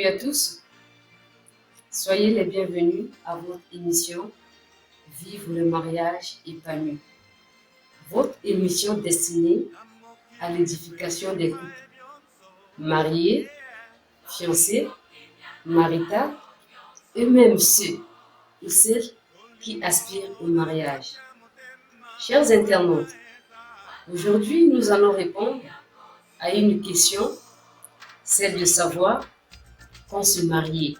à tous, soyez les bienvenus à votre émission Vivre le mariage épanoui. Votre émission destinée à l'édification des couples mariés, fiancés, maritas et même ceux ou celles qui aspirent au mariage. Chers internautes, aujourd'hui nous allons répondre à une question, celle de savoir quand se marier.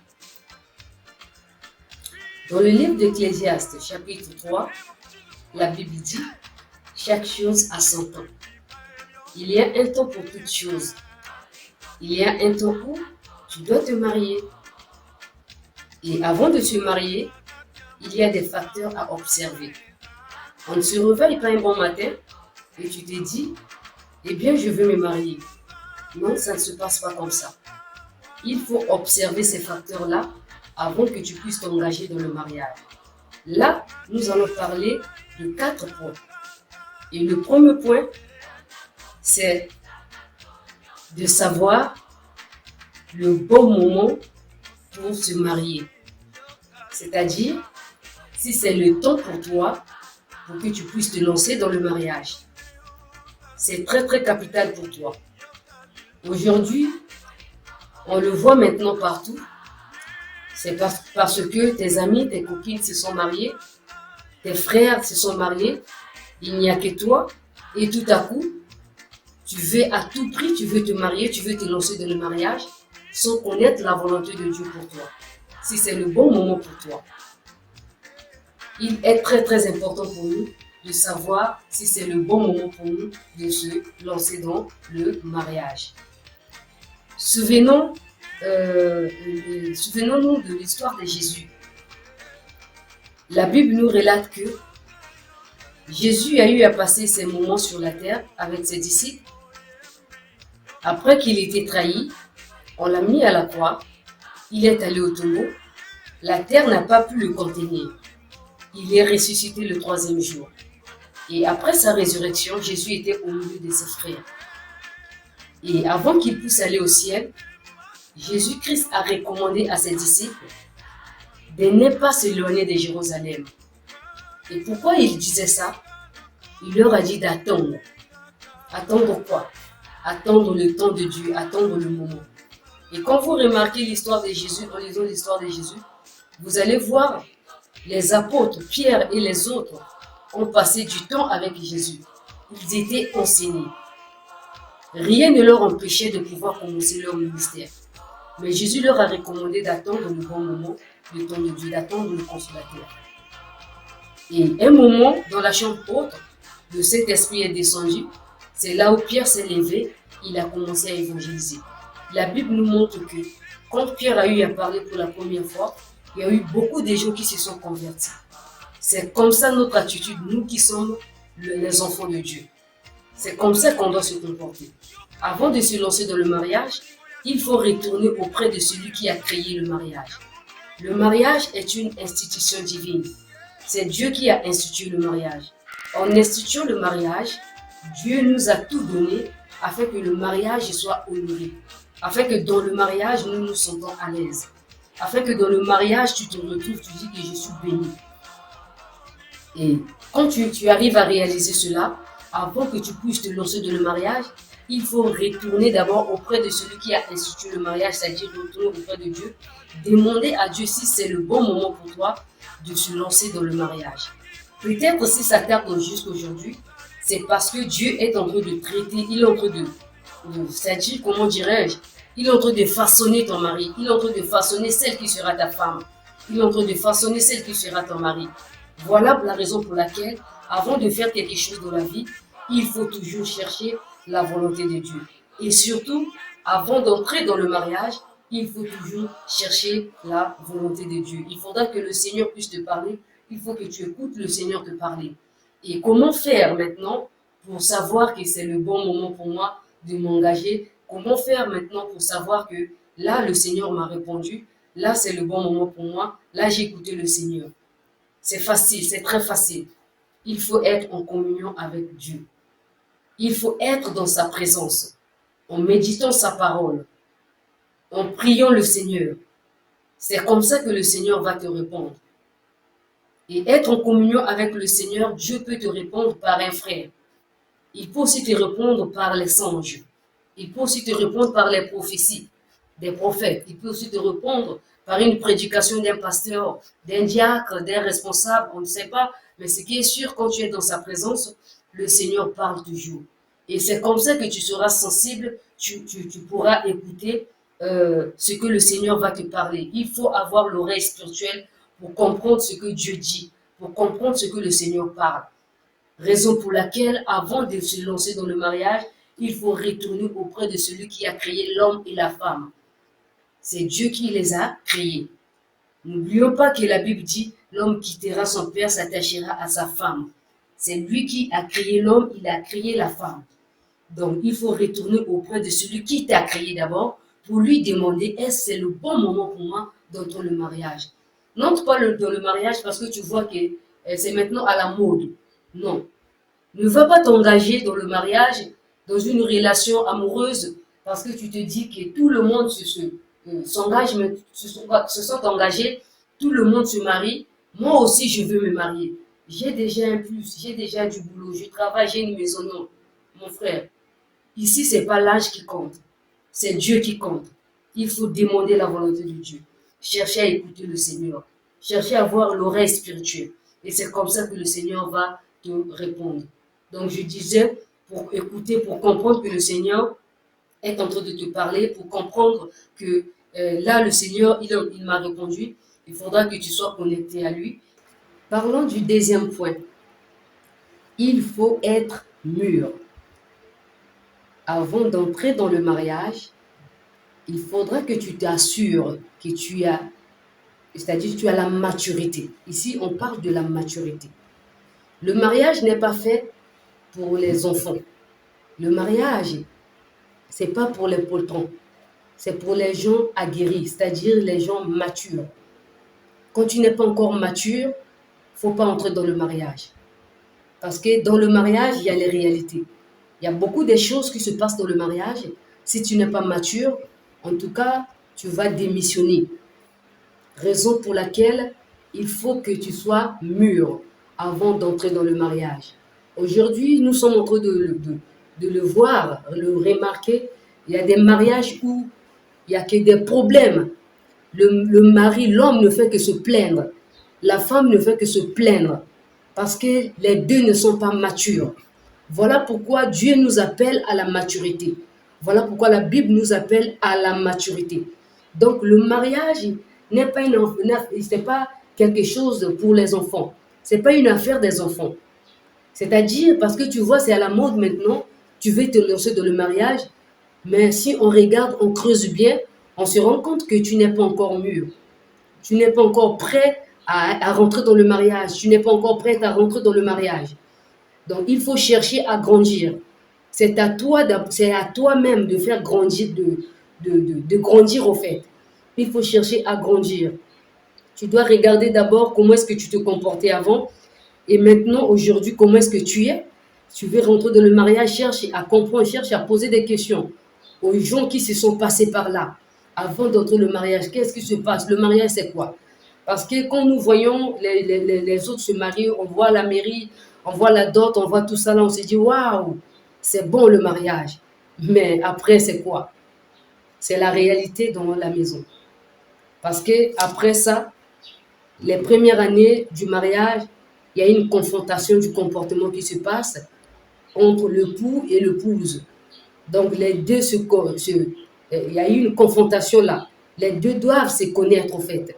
Dans le livre d'Ecclésiaste, chapitre 3, la Bible dit « Chaque chose a son temps. Il y a un temps pour toute chose. Il y a un temps où tu dois te marier. Et avant de se marier, il y a des facteurs à observer. On ne se réveille pas un bon matin et tu te dis « Eh bien, je veux me marier. » Non, ça ne se passe pas comme ça. Il faut observer ces facteurs-là avant que tu puisses t'engager dans le mariage. Là, nous allons parler de 4 points. Et le premier point, c'est de savoir le bon moment pour se marier. C'est-à-dire, si c'est le temps pour toi, pour que tu puisses te lancer dans le mariage. C'est très très capital pour toi. Aujourd'hui, on le voit maintenant partout. C'est parce que tes amis, tes copines se sont mariés, tes frères se sont mariés, il n'y a que toi, et tout à coup, tu veux à tout prix, tu veux te marier, tu veux te lancer dans le mariage, sans connaître la volonté de Dieu pour toi. Si c'est le bon moment pour toi. Il est très très important pour nous de savoir si c'est le bon moment pour nous de se lancer dans le mariage. Souvenons-nous de l'histoire de Jésus. La Bible nous relate que Jésus a eu à passer ses moments sur la terre avec ses disciples. Après qu'il ait été trahi, on l'a mis à la croix, il est allé au tombeau, la terre n'a pas pu le contenir. Il est ressuscité le 3e jour. Et après sa résurrection, Jésus était au milieu de ses frères. Et avant qu'il puisse aller au ciel, Jésus-Christ a recommandé à ses disciples de ne pas s'éloigner de Jérusalem. Et pourquoi il disait ça? Il leur a dit d'attendre. Attendre quoi? Attendre le temps de Dieu, attendre le moment. Et quand vous remarquez l'histoire de Jésus, en lisant l'histoire de Jésus, vous allez voir les apôtres, Pierre et les autres, ont passé du temps avec Jésus. Ils étaient enseignés. Rien ne leur empêchait de pouvoir commencer leur ministère. Mais Jésus leur a recommandé d'attendre le bon moment, le temps de Dieu, d'attendre le consolateur. Et un moment, dans la chambre haute, le Saint-Esprit est descendu. C'est là où Pierre s'est levé, il a commencé à évangéliser. La Bible nous montre que quand Pierre a eu à parler pour la première fois, il y a eu beaucoup de gens qui se sont convertis. C'est comme ça notre attitude, nous qui sommes les enfants de Dieu. C'est comme ça qu'on doit se comporter. Avant de se lancer dans le mariage, il faut retourner auprès de celui qui a créé le mariage. Le mariage est une institution divine. C'est Dieu qui a institué le mariage. En instituant le mariage, Dieu nous a tout donné afin que le mariage soit honoré. Afin que dans le mariage, nous nous sentons à l'aise. Afin que dans le mariage, tu te retrouves, tu dis que je suis béni. Et quand tu arrives à réaliser cela, avant que tu puisses te lancer dans le mariage, il faut retourner d'abord auprès de celui qui a institué le mariage, c'est-à-dire retourner auprès de Dieu, demander à Dieu si c'est le bon moment pour toi de se lancer dans le mariage. Peut-être si ça tarde jusqu'aujourd'hui, c'est parce que Dieu est en train de traiter, il est en train c'est-à-dire, comment dirais-je, il est en train de façonner ton mari, il est en train de façonner celle qui sera ta femme, il est en train de façonner celle qui sera ton mari. Voilà la raison pour laquelle, avant de faire quelque chose dans la vie, il faut toujours chercher la volonté de Dieu. Et surtout, avant d'entrer dans le mariage, il faut toujours chercher la volonté de Dieu. Il faudra que le Seigneur puisse te parler, il faut que tu écoutes le Seigneur te parler. Et comment faire maintenant pour savoir que c'est le bon moment pour moi de m'engager? Comment faire maintenant pour savoir que là, le Seigneur m'a répondu, là, c'est le bon moment pour moi, là, j'ai écouté le Seigneur. C'est facile, c'est très facile. Il faut être en communion avec Dieu. Il faut être dans sa présence, en méditant sa parole, en priant le Seigneur. C'est comme ça que le Seigneur va te répondre. Et être en communion avec le Seigneur, Dieu peut te répondre par un frère. Il peut aussi te répondre par les songes. Il peut aussi te répondre par les prophéties des prophètes. Il peut aussi te répondre par une prédication d'un pasteur, d'un diacre, d'un responsable, on ne sait pas. Mais ce qui est sûr, quand tu es dans sa présence, le Seigneur parle toujours. Et c'est comme ça que tu seras sensible, tu pourras écouter ce que le Seigneur va te parler. Il faut avoir l'oreille spirituelle pour comprendre ce que Dieu dit, pour comprendre ce que le Seigneur parle. Raison pour laquelle, avant de se lancer dans le mariage, il faut retourner auprès de celui qui a créé l'homme et la femme. C'est Dieu qui les a créés. N'oublions pas que la Bible dit, l'homme quittera son père, s'attachera à sa femme. C'est lui qui a créé l'homme, il a créé la femme. Donc, il faut retourner auprès de celui qui t'a créé d'abord pour lui demander, est-ce que c'est le bon moment pour moi d'entrer le mariage? N'entre pas dans le mariage parce que tu vois que c'est maintenant à la mode. Non. Ne va pas t'engager dans le mariage, dans une relation amoureuse, parce que tu te dis que tout le monde s'engage, se sont engagés, tout le monde se marie. Moi aussi, je veux me marier. J'ai déjà un plus, j'ai déjà du boulot, je travaille, j'ai une maison. Non, mon frère, ici, ce n'est pas l'âge qui compte, c'est Dieu qui compte. Il faut demander la volonté de Dieu. Chercher à écouter le Seigneur. Chercher à avoir l'oreille spirituelle. Et c'est comme ça que le Seigneur va te répondre. Donc je disais, pour écouter, pour comprendre que le Seigneur est en train de te parler, pour comprendre que là, le Seigneur, il m'a répondu, il faudra que tu sois connecté à lui. Parlons du deuxième point. Il faut être mûr. Avant d'entrer dans le mariage, il faudra que tu t'assures que tu as, c'est-à-dire que tu as la maturité. Ici, on parle de la maturité. Le mariage n'est pas fait pour les enfants. Le mariage, c'est pas pour les poltrons. C'est pour les gens aguerris, c'est-à-dire les gens matures. Quand tu n'es pas encore mature, faut pas entrer dans le mariage. Parce que dans le mariage, il y a les réalités. Il y a beaucoup de choses qui se passent dans le mariage. Si tu n'es pas mature, en tout cas, tu vas démissionner. Raison pour laquelle il faut que tu sois mûr avant d'entrer dans le mariage. Aujourd'hui, nous sommes en train de le voir, le remarquer. Il y a des mariages où il n'y a que des problèmes. Le mari, l'homme ne fait que se plaindre. La femme ne fait que se plaindre. Parce que les deux ne sont pas matures. Voilà pourquoi Dieu nous appelle à la maturité. Voilà pourquoi la Bible nous appelle à la maturité. Donc le mariage n'est pas, c'est pas quelque chose pour les enfants. Ce n'est pas une affaire des enfants. C'est-à-dire, parce que tu vois, c'est à la mode maintenant, tu veux te lancer dans le mariage, mais si on regarde, on creuse bien, on se rend compte que tu n'es pas encore mûr. Tu n'es pas encore prêt à rentrer dans le mariage. Tu n'es pas encore prête à rentrer dans le mariage. Donc, il faut chercher à grandir. C'est à toi-même de faire grandir, de grandir au fait. Il faut chercher à grandir. Tu dois regarder d'abord comment est-ce que tu te comportais avant et maintenant, aujourd'hui, comment est-ce que tu es. Tu veux rentrer dans le mariage, cherche à comprendre, cherche à poser des questions aux gens qui se sont passés par là. Avant d'entrer le mariage, qu'est-ce qui se passe? Le mariage, c'est quoi? Parce que quand nous voyons les autres se marier, on voit la mairie, on voit la dot, on voit tout ça là, on se dit waouh, c'est bon le mariage. Mais après, c'est quoi? C'est la réalité dans la maison. Parce que après ça, les premières années du mariage, il y a une confrontation du comportement qui se passe entre l'époux et l'épouse. Donc les deux il y a eu une confrontation là. Les deux doivent se connaître en fait.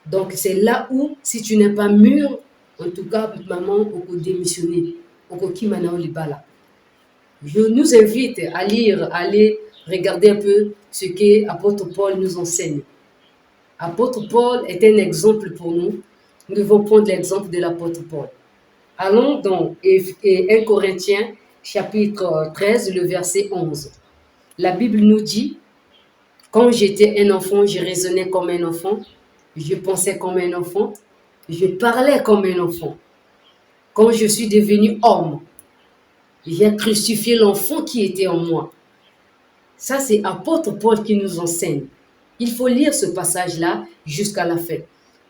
Donc c'est là où, si tu n'es pas mûr, en tout cas, maman, on peut démissionner. On peut là. Je nous invite à lire, à aller regarder un peu ce que l'apôtre Paul nous enseigne. L'apôtre Paul est un exemple pour nous. Nous devons prendre l'exemple de l'apôtre Paul. Allons dans 1 Corinthiens, chapitre 13, le verset 11. La Bible nous dit, « Quand j'étais un enfant, je raisonnais comme un enfant, je pensais comme un enfant, je parlais comme un enfant. Quand je suis devenu homme, j'ai crucifié l'enfant qui était en moi. » Ça, c'est apôtre Paul qui nous enseigne. Il faut lire ce passage-là jusqu'à la fin.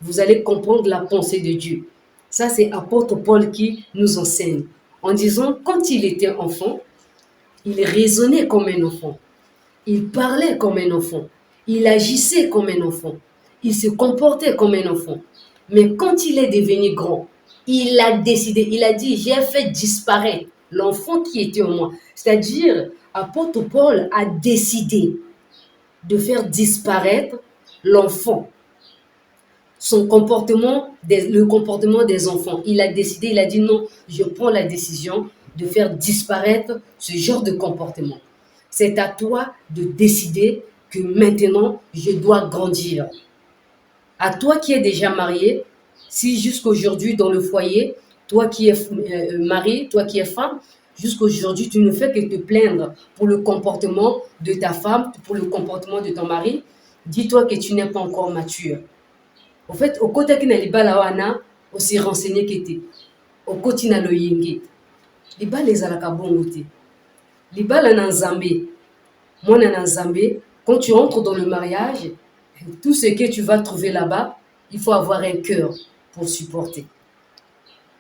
Vous allez comprendre la pensée de Dieu. Ça, c'est apôtre Paul qui nous enseigne. En disant, quand il était enfant, il raisonnait comme un enfant. Il parlait comme un enfant. Il agissait comme un enfant. Il se comportait comme un enfant. Mais quand il est devenu grand, il a décidé, il a dit, j'ai fait disparaître l'enfant qui était en moi. C'est-à-dire, apôtre Paul a décidé de faire disparaître l'enfant. Son comportement, le comportement des enfants. Il a décidé, il a dit non, je prends la décision de faire disparaître ce genre de comportement. C'est à toi de décider que maintenant, je dois grandir. À toi qui es déjà marié, si jusqu'aujourd'hui dans le foyer, toi qui es mari, toi qui es femme, jusqu'aujourd'hui, tu ne fais que te plaindre pour le comportement de ta femme, pour le comportement de ton mari, dis-toi que tu n'es pas encore mature. En fait, au côté qui n'a libala wana, aussi renseigné qu'était. Au côté na lo yenge. Libala les alaka bongote. Libala na nzambe. Moi na nzambe, quand tu entres dans le mariage, tout ce que tu vas trouver là-bas, il faut avoir un cœur pour supporter.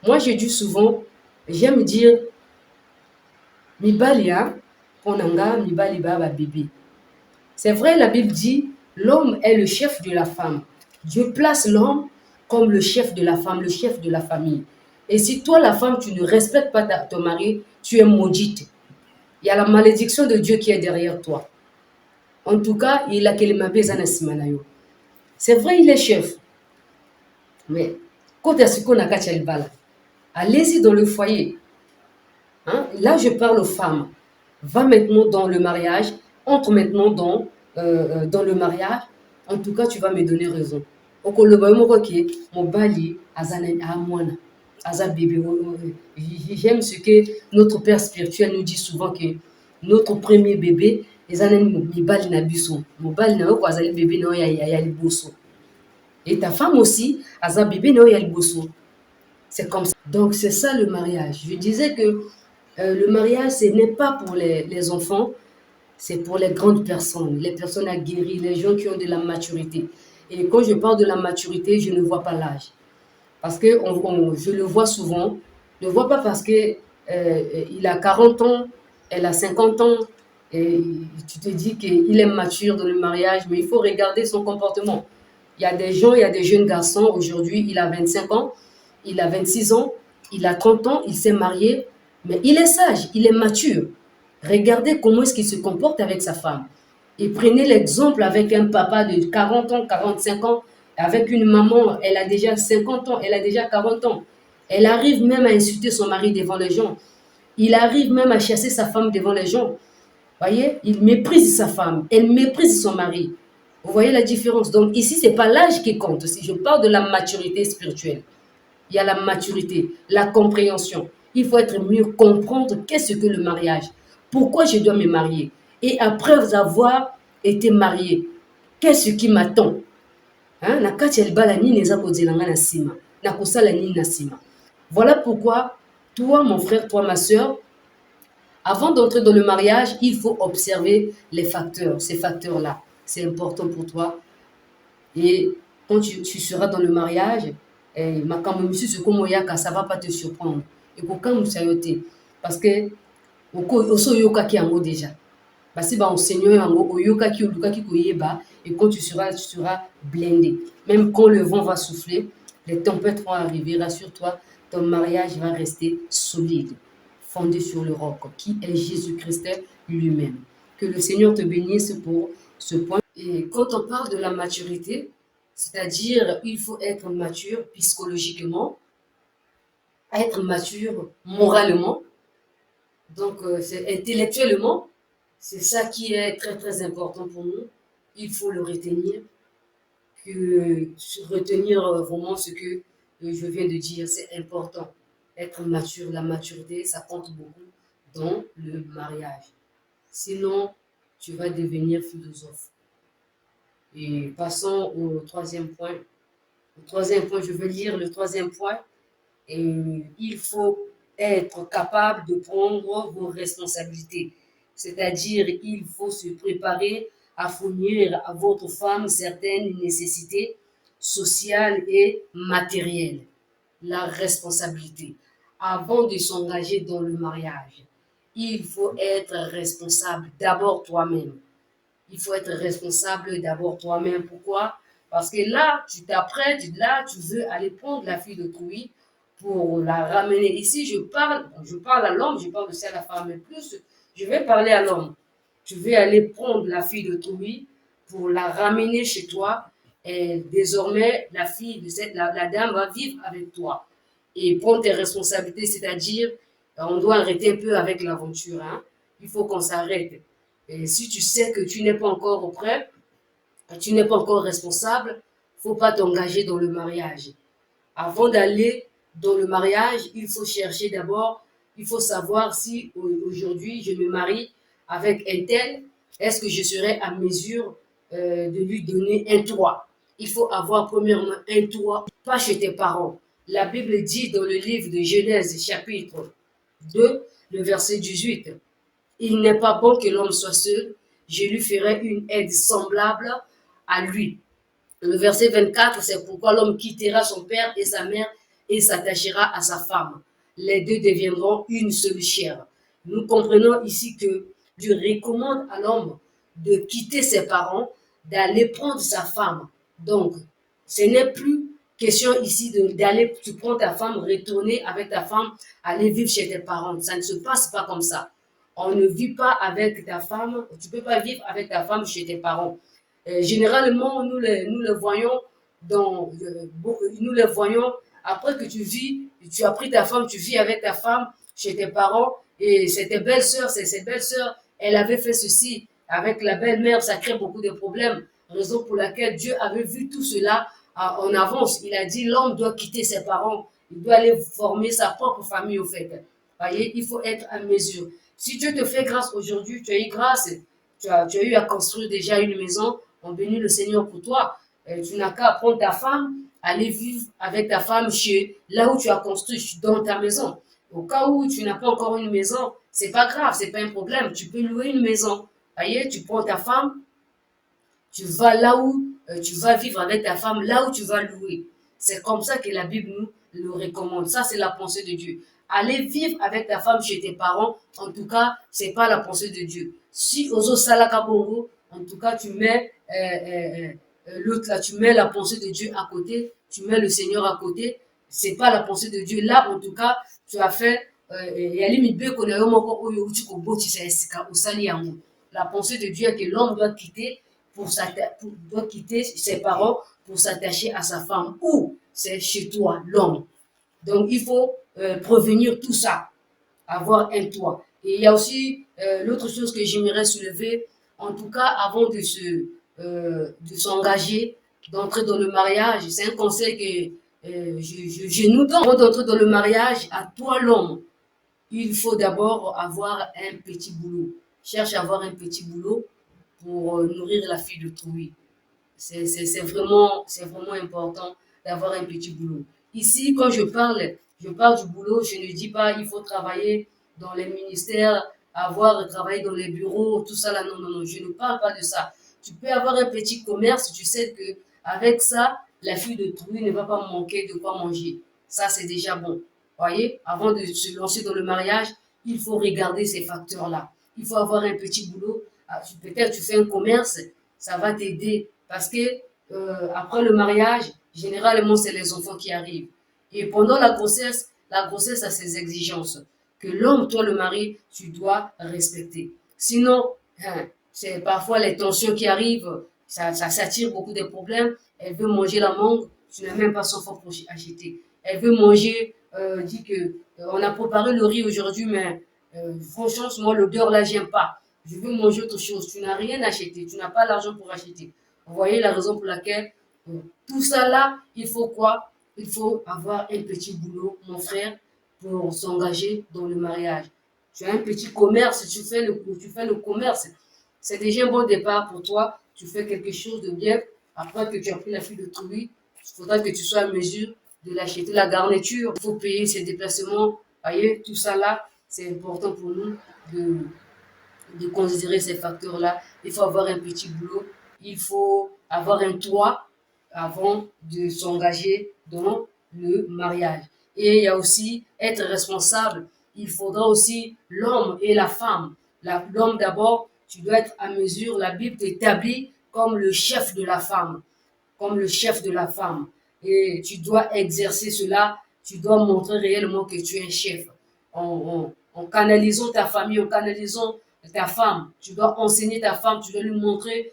Moi, je dis souvent, j'aime dire, mibali ya, ponanga, mibali ba bébé. C'est vrai, la Bible dit, l'homme est le chef de la femme. Dieu place l'homme comme le chef de la femme, le chef de la famille. Et si toi, la femme, tu ne respectes pas ton mari, tu es maudite. Il y a la malédiction de Dieu qui est derrière toi. En tout cas, il a qu'elle m'a besoin. C'est vrai, il est chef. Mais quand est-ce qu'on a caché le bal? Allez-y dans le foyer. Hein? Là, je parle aux femmes. Va maintenant dans le mariage. Entre maintenant dans le mariage. En tout cas, tu vas me donner raison. Mon bali, aza bébé. J'aime ce que notre père spirituel nous dit souvent que notre premier bébé, les années bali na biso. Mon bali na bébé na ya liboso. Et ta femme aussi, aza bébé na ya liboso. C'est comme ça. Donc, c'est ça le mariage. Je disais que le mariage, ce n'est pas pour les enfants, c'est pour les grandes personnes, les personnes aguerries, les gens qui ont de la maturité. Et quand je parle de la maturité, je ne vois pas l'âge. Parce que je le vois souvent. Je ne vois pas parce que il a 40 ans, elle a 50 ans, et tu te dis qu'il est mature dans le mariage, mais il faut regarder son comportement. Il y a des gens, il y a des jeunes garçons, aujourd'hui, il a 25 ans, il a 26 ans, il a 30 ans, il s'est marié, mais il est sage, il est mature. Regardez comment est-ce qu'il se comporte avec sa femme. Et prenez l'exemple avec un papa de 40 ans, 45 ans, avec une maman, elle a déjà 50 ans, elle a déjà 40 ans. Elle arrive même à insulter son mari devant les gens. Il arrive même à chasser sa femme devant les gens. Voyez, il méprise sa femme, elle méprise son mari. Vous voyez la différence? Donc ici, ce n'est pas l'âge qui compte. Si je parle de la maturité spirituelle, il y a la maturité, la compréhension. Il faut être mieux comprendre qu'est-ce que le mariage. Pourquoi je dois me marier? Et après avoir été marié, qu'est-ce qui m'attend? Hein? Voilà pourquoi, toi, mon frère, toi, ma soeur, avant d'entrer dans le mariage, il faut observer les facteurs, ces facteurs-là. C'est important pour toi. Et quand tu seras dans le mariage, ça ne va pas te surprendre. Et parce que déjà. Parce que Seigneur, et quand tu seras blindé. Même quand le vent va souffler, les tempêtes vont arriver, rassure-toi, ton mariage va rester solide, fondé sur le roc, qui est Jésus-Christ lui-même. Que le Seigneur te bénisse pour ce point. Et quand on parle de la maturité, c'est-à-dire il faut être mature psychologiquement, être mature moralement, donc c'est intellectuellement, c'est ça qui est très très important pour nous. Il faut le retenir, retenir vraiment ce que je viens de dire, c'est important. Être mature, la maturité, ça compte beaucoup dans le mariage. Sinon, tu vas devenir philosophe. Et passons au troisième point. Le troisième point, je veux lire le troisième point. Et il faut être capable de prendre vos responsabilités. c'est-à-dire il faut se préparer à fournir à votre femme certaines nécessités sociales et matérielles. La responsabilité. Avant de s'engager dans le mariage, il faut être responsable d'abord toi-même. Il faut être responsable d'abord toi-même. Pourquoi? Parce que là, tu t'apprêtes, là, tu veux aller prendre la fille d'autrui pour la ramener. Ici, je parle à l'homme, je parle aussi à la femme, mais plus, je vais parler à l'homme. Tu veux aller prendre la fille d'autrui pour la ramener chez toi. Et désormais, la fille de la dame va vivre avec toi et prendre tes responsabilités, c'est-à-dire, on doit arrêter un peu avec l'aventure, hein. Il faut qu'on s'arrête. Et si tu sais que tu n'es pas encore prêt, que tu n'es pas encore responsable, il ne faut pas t'engager dans le mariage. Avant d'aller dans le mariage, il faut chercher d'abord, il faut savoir si aujourd'hui je me marie avec un tel, est-ce que je serai à mesure de lui donner un toit. Il faut avoir premièrement un toit, pas chez tes parents. La Bible dit dans le livre de Genèse, chapitre 2, le verset 18, il n'est pas bon que l'homme soit seul, je lui ferai une aide semblable à lui. Le verset 24, c'est pourquoi l'homme quittera son père et sa mère et s'attachera à sa femme. Les deux deviendront une seule chair. Nous comprenons ici que Dieu recommande à l'homme de quitter ses parents, d'aller prendre sa femme. Donc, ce n'est plus question ici d'aller, tu prends ta femme, retourner avec ta femme, aller vivre chez tes parents. Ça ne se passe pas comme ça. On ne vit pas avec ta femme, tu ne peux pas vivre avec ta femme chez tes parents. Généralement, nous les voyons nous les voyons après que tu vis, tu as pris ta femme, tu vis avec ta femme chez tes parents et c'est tes belles-sœurs, c'est ses belles-sœurs, elle avait fait ceci avec la belle-mère, ça crée beaucoup de problèmes. Raison pour laquelle Dieu avait vu tout cela en avance. Il a dit l'homme doit quitter ses parents, il doit aller former sa propre famille au fait. Voyez, il faut être à mesure. Si Dieu te fait grâce aujourd'hui, tu as eu grâce, tu as eu à construire déjà une maison, on bénit le Seigneur pour toi. Tu n'as qu'à prendre ta femme, aller vivre avec ta femme chez là où tu as construit, dans ta maison. Au cas où tu n'as pas encore une maison, c'est pas grave, c'est pas un problème. Tu peux louer une maison. Voyez, tu prends ta femme, tu vas là où tu vas vivre avec ta femme, là où tu vas louer. C'est comme ça que la Bible nous le recommande. Ça, c'est la pensée de Dieu. Aller vivre avec ta femme chez tes parents, en tout cas, c'est pas la pensée de Dieu. Si Ozo Salaka Bongo, en tout cas, tu mets l'autre là, tu mets la pensée de Dieu à côté, tu mets le Seigneur à côté, c'est pas la pensée de Dieu. Là, en tout cas, tu as fait la pensée de Dieu est que l'homme doit quitter doit quitter ses parents pour s'attacher à sa femme ou c'est chez toi l'homme. Donc il faut prévenir tout ça, avoir un toit. Et il y a aussi l'autre chose que j'aimerais soulever, en tout cas avant de s'engager, d'entrer dans le mariage, c'est un conseil que je nous donne. Avant d'entrer dans le mariage, à toi l'homme, il faut d'abord avoir un petit boulot. Cherche à avoir un petit boulot pour nourrir la fille d'autrui. C'est vraiment important d'avoir un petit boulot. Ici, quand je parle du boulot, je ne dis pas il faut travailler dans les ministères, travailler dans les bureaux, tout ça là. Non, non, non, je ne parle pas de ça. Tu peux avoir un petit commerce, tu sais que avec ça, la fille d'autrui ne va pas manquer de quoi manger. Ça, c'est déjà bon. Voyez, avant de se lancer dans le mariage, il faut regarder ces facteurs-là. Il faut avoir un petit boulot. Peut-être tu fais un commerce, ça va t'aider parce que après le mariage, généralement, c'est les enfants qui arrivent. Et pendant la grossesse a ses exigences que l'homme, toi le mari, tu dois respecter. Sinon, hein, c'est parfois les tensions qui arrivent, ça s'attire beaucoup de problèmes. Elle veut manger la mangue, tu n'as même pas son fort pour acheter. Elle veut manger, dit que on a préparé le riz aujourd'hui, mais franchement, moi, l'odeur là, j'aime pas. Je veux manger autre chose. Tu n'as rien acheté, tu n'as pas l'argent pour acheter. Vous voyez la raison pour laquelle tout ça là, il faut quoi? Il faut avoir un petit boulot, mon frère, pour s'engager dans le mariage. Tu as un petit commerce, tu fais le commerce. C'est déjà un bon départ pour toi. Tu fais quelque chose de bien. Après que tu as pris la fille d'autrui, il faudra que tu sois à mesure de l'acheter. La garniture, il faut payer ses déplacements. Vous voyez, tout ça là, c'est important pour nous de, de considérer ces facteurs-là. Il faut avoir un petit boulot, il faut avoir un toit avant de s'engager dans le mariage. Et il y a aussi être responsable. Il faudra aussi l'homme et la femme. L'homme d'abord, tu dois être à mesure. La Bible t'établit comme le chef de la femme, comme le chef de la femme. Et tu dois exercer cela, tu dois montrer réellement que tu es un chef. En canalisant ta famille, en canalisant ta femme, tu dois enseigner ta femme, tu dois lui montrer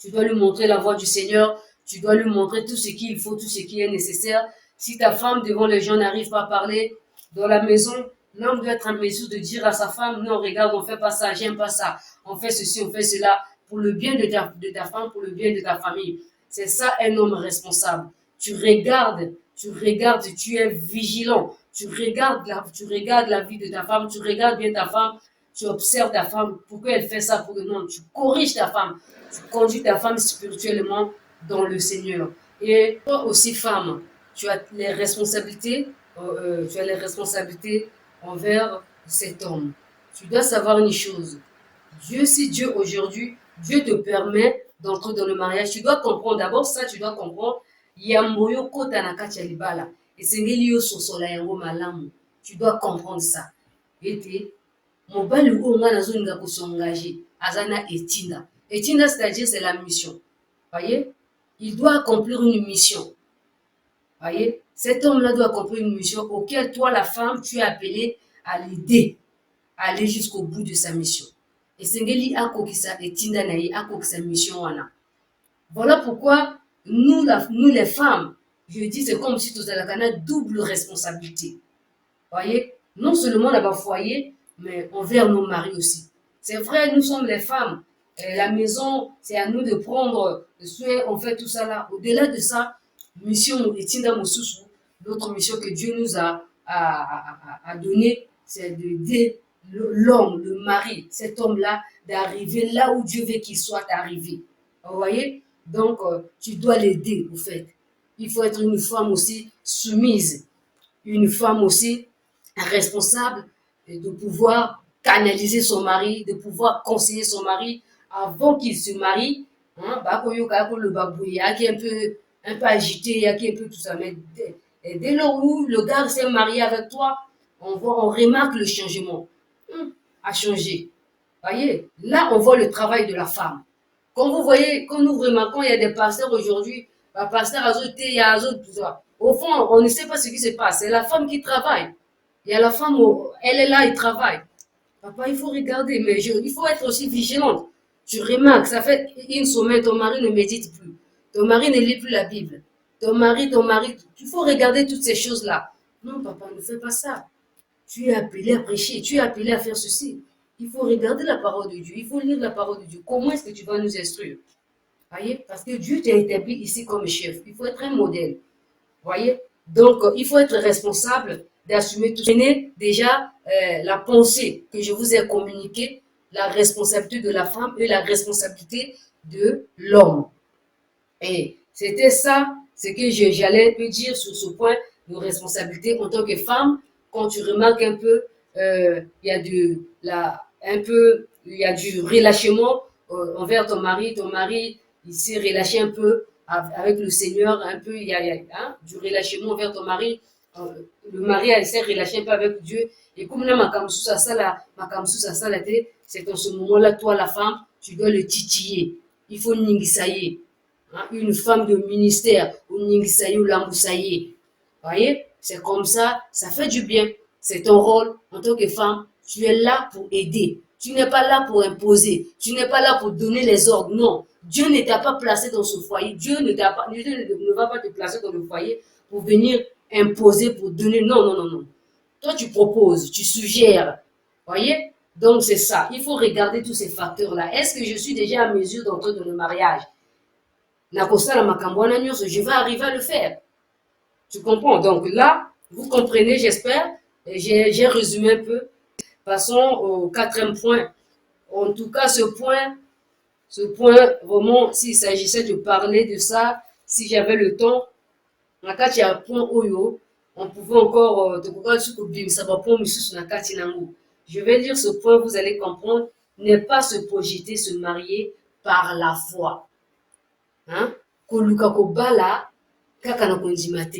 tu dois lui montrer la voie du Seigneur, tu dois lui montrer tout ce qu'il faut, tout ce qui est nécessaire. Si ta femme devant les gens n'arrive pas à parler dans la maison, l'homme doit être en mesure de dire à sa femme, non, regarde, on fait pas ça, j'aime pas ça, on fait ceci, on fait cela, pour le bien de ta femme, pour le bien de ta famille. C'est ça un homme responsable. Tu regardes, tu es vigilant, tu regardes la vie de ta femme, tu regardes bien ta femme, tu observes ta femme, pourquoi elle fait ça, pour que non, tu corriges ta femme, tu conduis ta femme spirituellement dans le Seigneur. Et toi aussi, femme, tu as les responsabilités envers cet homme. Tu dois savoir une chose. Si Dieu aujourd'hui, Dieu te permet d'entrer dans le mariage, tu dois comprendre, d'abord ça, tu dois comprendre, yamboyo kota na kati ya libala, esengeli yo sosola yango malamu. Tu dois comprendre ça. Ete, mobali oyo nga nazolinga kosengage, aza na etinda. Etinda, c'est-à-dire, c'est la mission. Voyez? Il doit accomplir une mission. Voyez? Cet homme-là doit accomplir une mission auquel toi, la femme, tu es appelée à l'aider, à aller jusqu'au bout de sa mission. Et Sengeli akokisa etinda na ye akokisa mission wana. Voilà pourquoi nous les femmes, je dis, c'est comme si tout à la double responsabilité. Voyez? Non seulement dans le foyer, mais envers nos maris aussi. C'est vrai, nous sommes les femmes. La maison, c'est à nous de prendre soin, on fait tout ça là. Au-delà de ça, mission Etinda Mosusu, l'autre mission que Dieu nous a donnée, c'est d'aider l'homme, le mari, cet homme-là, d'arriver là où Dieu veut qu'il soit arrivé. Vous voyez? Donc, tu dois l'aider, au fait. Il faut être une femme aussi soumise, une femme aussi responsable de pouvoir canaliser son mari, de pouvoir conseiller son mari avant qu'il se marie. Hein, il y a qui est un peu agité, il y a qui est un peu tout ça. Mais dès lors où le gars s'est marié avec toi, on remarque le changement. A changé. Voyez, là, on voit le travail de la femme. Quand vous voyez, quand nous remarquons, il y a des pasteurs aujourd'hui, pasteur azoté, il y a azote, tout ça. Au fond, on ne sait pas ce qui se passe. C'est la femme qui travaille. Il y a la femme, elle est là, elle travaille. Papa, il faut regarder, mais il faut être aussi vigilante. Tu remarques, ça fait une semaine, ton mari ne médite plus. Ton mari ne lit plus la Bible. Ton mari, il faut regarder toutes ces choses-là. Non, papa, ne fais pas ça. Tu es appelé à prêcher, tu es appelé à faire ceci. Il faut regarder la parole de Dieu, il faut lire la parole de Dieu. Comment est-ce que tu vas nous instruire? Voyez? Parce que Dieu t'a établi ici comme chef. Il faut être un modèle. Voyez? Donc, il faut être responsable d'assumer tout ça. Déjà, la pensée que je vous ai communiquée, la responsabilité de la femme et la responsabilité de l'homme. Et c'était ça, ce que j'allais te dire sur ce point de responsabilité en tant que femme. Quand tu remarques un peu, il y a du relâchement envers ton mari. Ton mari, il s'est relâché un peu avec le Seigneur, un peu, il y a du relâchement envers ton mari. Le mari s'est relâché un peu avec Dieu. Et comme là, c'est en ce moment-là, toi, la femme, tu dois le titiller. Il faut ningisaye. Hein, une femme de ministère, ou ningisaye ou lambusaye. Voyez? C'est comme ça fait du bien. C'est ton rôle en tant que femme. Tu es là pour aider. Tu n'es pas là pour imposer. Tu n'es pas là pour donner les ordres. Non. Dieu ne t'a pas placé dans ce foyer. Dieu ne va pas te placer dans le foyer pour venir imposer, pour donner. Non, non, non, non. Toi, tu proposes, tu suggères. Voyez? Donc, c'est ça. Il faut regarder tous ces facteurs-là. Est-ce que je suis déjà à mesure d'entrer dans le mariage? Je vais arriver à le faire. Tu comprends? Donc là, vous comprenez, j'espère. J'ai résumé un peu. Passons au quatrième point. En tout cas, ce point, vraiment, s'il s'agissait de parler de ça, si j'avais le temps, il y a un point Oyo, on pouvait encore, Je vais lire ce point, vous allez comprendre. Ne pas se projeter, se marier par la foi. Hein?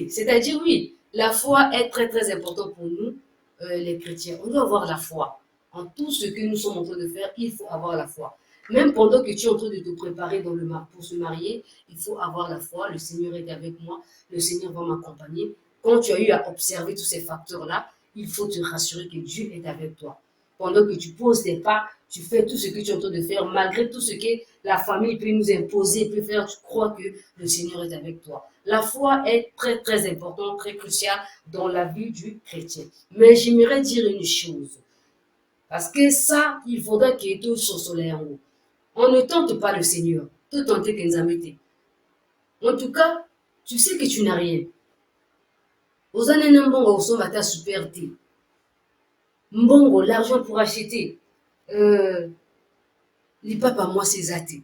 C'est-à-dire, oui, la foi est très très importante pour nous, les chrétiens. On doit avoir la foi. En tout ce que nous sommes en train de faire, il faut avoir la foi. Même pendant que tu es en train de te préparer pour se marier, il faut avoir la foi. Le Seigneur est avec moi, le Seigneur va m'accompagner. Quand tu as eu à observer tous ces facteurs-là, il faut te rassurer que Dieu est avec toi. Pendant que tu poses tes pas, tu fais tout ce que tu es en train de faire, malgré tout ce que la famille peut nous imposer, peut faire, tu crois que le Seigneur est avec toi. La foi est très très importante, très cruciale dans la vie du chrétien. Mais j'aimerais dire une chose, parce que ça, il faudra que tout soit solaire en haut. On ne tente pas le Seigneur, tout tenter que nous amène. En tout cas, tu sais que tu n'as rien. Aux années n'ambongo, au somata super thé. Mbongo, l'argent pour acheter. Les papas, moi, c'est zaté.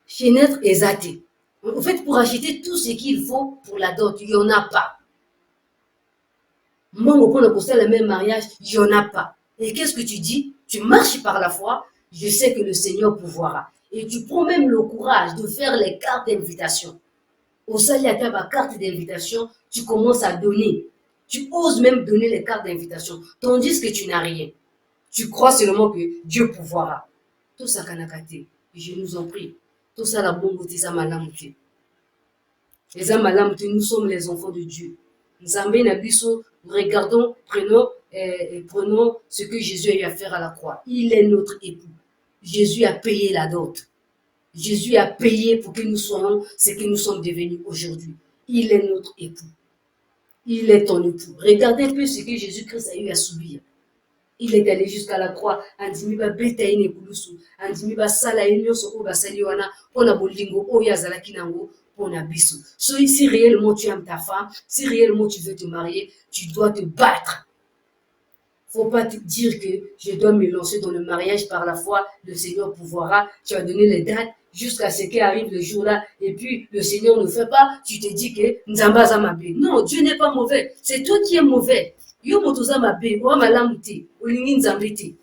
Chez Naître est zaté. En fait, pour acheter tout ce qu'il faut pour la dot, il n'y en a pas. Mbongo, pour le conseil, le même mariage, il n'y en a pas. Et qu'est-ce que tu dis? Tu marches par la foi, je sais que le Seigneur pourvoira. Et tu prends même le courage de faire les cartes d'invitation. Au salaire, à ta carte d'invitation, tu commences à donner. Tu oses même donner les cartes d'invitation, tandis que tu n'as rien. Tu crois seulement que Dieu pourvoira. Tout ça, kanakate, je nous en prie. Tout ça, la bonne beauté, ça m'a l'amouté. Les amalamouté, nous sommes les enfants de Dieu. Nzambe Nabiso, regardons, prenons ce que Jésus a eu à faire à la croix. Il est notre époux. Jésus a payé la dot. Jésus a payé pour que nous soyons ce que nous sommes devenus aujourd'hui. Il est notre époux. Il est ton époux. Regardez un peu ce que Jésus-Christ a eu à subir. Il est allé jusqu'à la croix. Andimi ba beta ine kulusu. Andimi ba sala enyo soko ba sali wana. Pona bolingo oya zalaki nango. Pona biso. So si réellement tu aimes ta femme, si réellement tu veux te marier, tu dois te battre. Faut pas te dire que je dois me lancer dans le mariage par la foi, le Seigneur pourvoira, tu as donné les dates jusqu'à ce qu'arrive le jour-là, et puis le Seigneur ne fait pas, tu te dis que Nzamba Zamabe. Non, Dieu n'est pas mauvais, c'est toi qui es mauvais. Yo motoza mabe, wa malamuti, olingi nzambiti.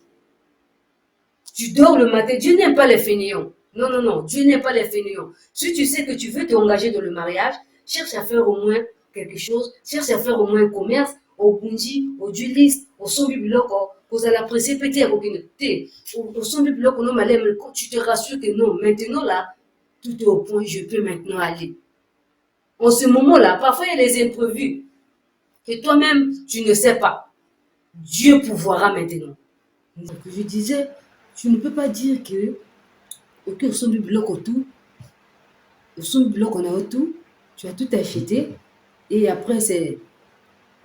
Tu dors le matin, Dieu n'aime pas les fainéants. Non, non, non, Dieu n'aime pas les fainéants. Si tu sais que tu veux t'engager dans le mariage, cherche à faire au moins quelque chose, cherche à faire au moins un commerce, au bundi, au dueliste, au sombi biloko, aux la pressée pété, au sombi biloko, non, malem, quand tu te rassures que non, maintenant là, tout est au point, je peux maintenant aller. En ce moment-là, parfois il y a des imprévus que toi-même, tu ne sais pas. Dieu pourvoira maintenant. Donc, je disais, tu ne peux pas dire que, ok, au sombi biloko tout, au sombi biloko on a tout, tu as tout acheté, et après c'est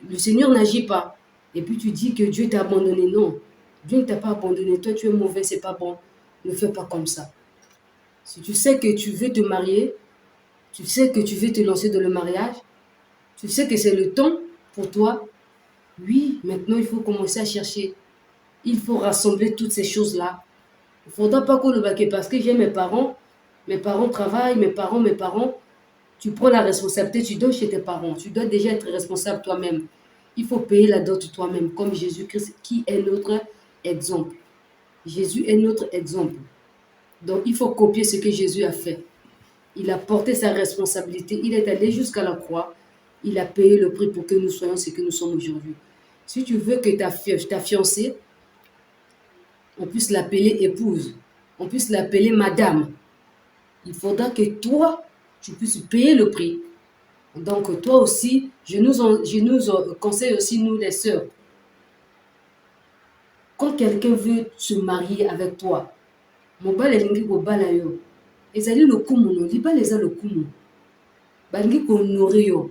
le Seigneur n'agit pas. Et puis tu dis que Dieu t'a abandonné. Non, Dieu ne t'a pas abandonné. Toi, tu es mauvais, c'est pas bon. Ne fais pas comme ça. Si tu sais que tu veux te marier, tu sais que tu veux te lancer dans le mariage, tu sais que c'est le temps pour toi, oui, maintenant il faut commencer à chercher. Il faut rassembler toutes ces choses-là. Il ne faudra pas qu'on le baque parce que j'ai mes parents travaillent, mes parents. Tu prends la responsabilité, tu donnes chez tes parents. Tu dois déjà être responsable toi-même. Il faut payer la dot toi-même, comme Jésus-Christ, qui est notre exemple. Jésus est notre exemple. Donc, il faut copier ce que Jésus a fait. Il a porté sa responsabilité. Il est allé jusqu'à la croix. Il a payé le prix pour que nous soyons ce que nous sommes aujourd'hui. Si tu veux que ta fiancée, on puisse l'appeler épouse, on puisse l'appeler madame, il faudra que toi, tu puisses payer le prix. Donc, toi aussi, je nous conseille aussi, nous les sœurs, quand quelqu'un veut se marier avec toi, mobile elingi kobala yo, ezali lokumu no, libala eza lokumu, balingi kohonorer yo.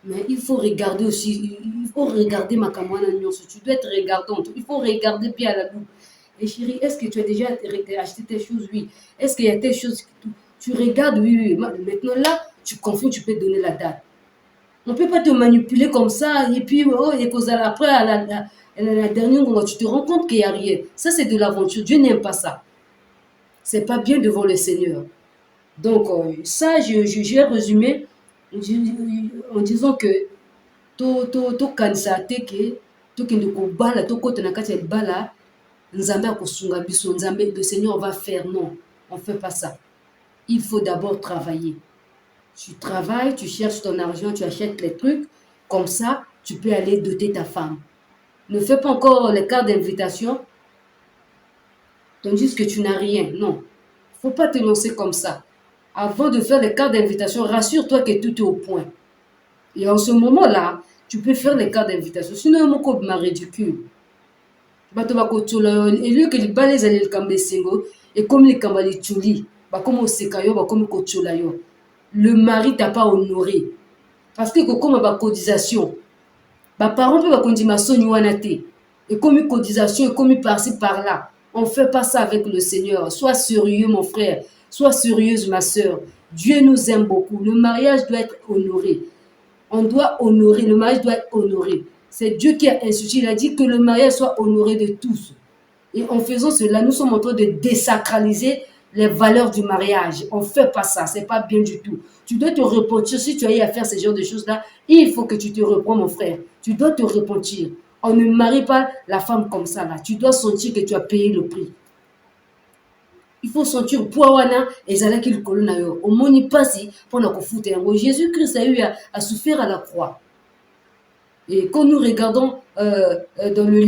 Mais il faut regarder aussi, il faut regarder makambo wana nyonso, tu dois être regardante, il faut regarder bien à la loupe. Et chérie, est-ce que tu as déjà acheté tes choses? Oui. Est-ce qu'il y a tes choses? Tu regardes, oui. Maintenant là, tu confies, tu peux donner la date. On ne peut pas te manipuler comme ça, et puis, oh, et après, à la dernière moment, tu te rends compte qu'il n'y a rien. Ça, c'est de l'aventure. Dieu n'aime pas ça. C'est pas bien devant le Seigneur. Donc, ça, j'ai résumé en disant que to kanisate ke tokende kobala tokota na kati ya libala nzambe akosunga biso nzambe le Seigneur va faire. Non, on fait pas ça. Il faut d'abord travailler. Tu travailles, tu cherches ton argent, tu achètes les trucs, comme ça tu peux aller doter ta femme. Ne fais pas encore les cartes d'invitation tandis que tu n'as rien. Non, faut pas te lancer comme ça. Avant de faire les cartes d'invitation, rassure-toi que tout est au point. Et en ce moment-là, tu peux faire les cartes d'invitation. Sinon, mon couple m'a ridicule. Bato bakotola yo eliyo ke libala ezali likambo esengo ekomi likambo ya lituli bakomi oseka yo bakomi kotola yo. Le mari t'a pas honoré parce que kokoma bacotisation baparents mpe bakondima soni wana te ekomi cotisation ekomi par-ci par-là. On fait pas ça avec le Seigneur. Sois sérieux mon frère, sois sérieuse ma sœur. Dieu nous aime beaucoup. Le mariage doit être honoré. On doit honorer, le mariage doit être honoré. C'est Dieu qui a institué, il a dit que le mariage soit honoré de tous. Et en faisant cela, nous sommes en train de désacraliser les valeurs du mariage. On ne fait pas ça, c'est pas bien du tout. Tu dois te repentir. Si tu as eu à faire ce genre de choses-là, il faut que tu te reprends, mon frère. Tu dois te repentir. On ne marie pas la femme comme ça, là. Tu dois sentir que tu as payé le prix. Il faut sentir poiwana ezalaki likolo na yo omoni pasi mpona kofuta yango. Jésus-Christ a eu à souffrir à la croix. Et quand nous regardons dans le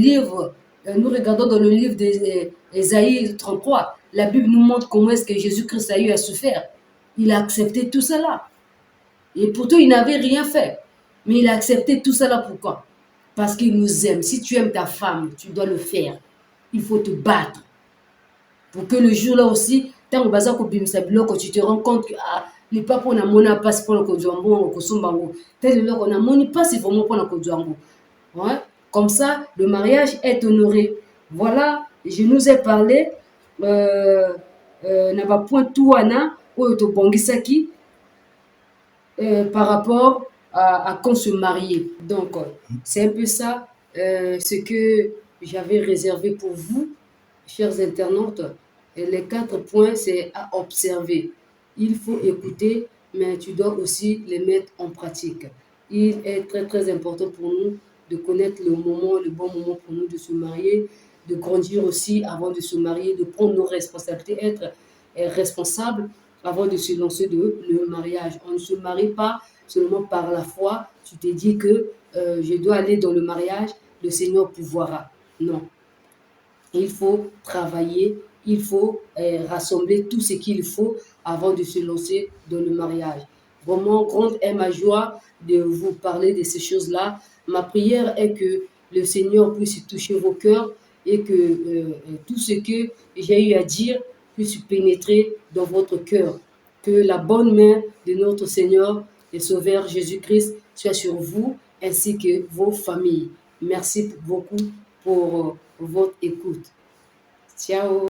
livre d'Ésaïe 33, la Bible nous montre comment est-ce que Jésus-Christ a eu à souffrir. Il a accepté tout cela. Et pourtant, il n'avait rien fait. Mais il a accepté tout cela. Pourquoi? Parce qu'il nous aime. Si tu aimes ta femme, tu dois le faire. Il faut te battre. Pour que le jour-là aussi, tant que tu te rends compte que les papas on a mona passe pour le kodjambo, kosombango. Tel le on a moni passe vraiment pour le kodjambo. Ouais? Comme ça, le mariage est honoré. Voilà, je nous ai parlé. Na ba point touana ou to bongisaki par rapport à quand se marier. Donc, c'est un peu ça ce que j'avais réservé pour vous, chers internautes. Et les 4 points, c'est à observer. Il faut écouter, mais tu dois aussi les mettre en pratique. Il est très très important pour nous de connaître le bon moment pour nous de se marier, de grandir aussi avant de se marier, de prendre nos responsabilités, être responsable avant de se lancer dans le mariage. On ne se marie pas seulement par la foi. Tu te dis que je dois aller dans le mariage, le Seigneur pourvoira. Non. Il faut travailler, il faut rassembler tout ce qu'il faut avant de se lancer dans le mariage. Vraiment, grande est ma joie de vous parler de ces choses-là. Ma prière est que le Seigneur puisse toucher vos cœurs et que tout ce que j'ai eu à dire puisse pénétrer dans votre cœur. Que la bonne main de notre Seigneur et Sauveur Jésus-Christ soit sur vous ainsi que vos familles. Merci beaucoup pour votre écoute. Ciao.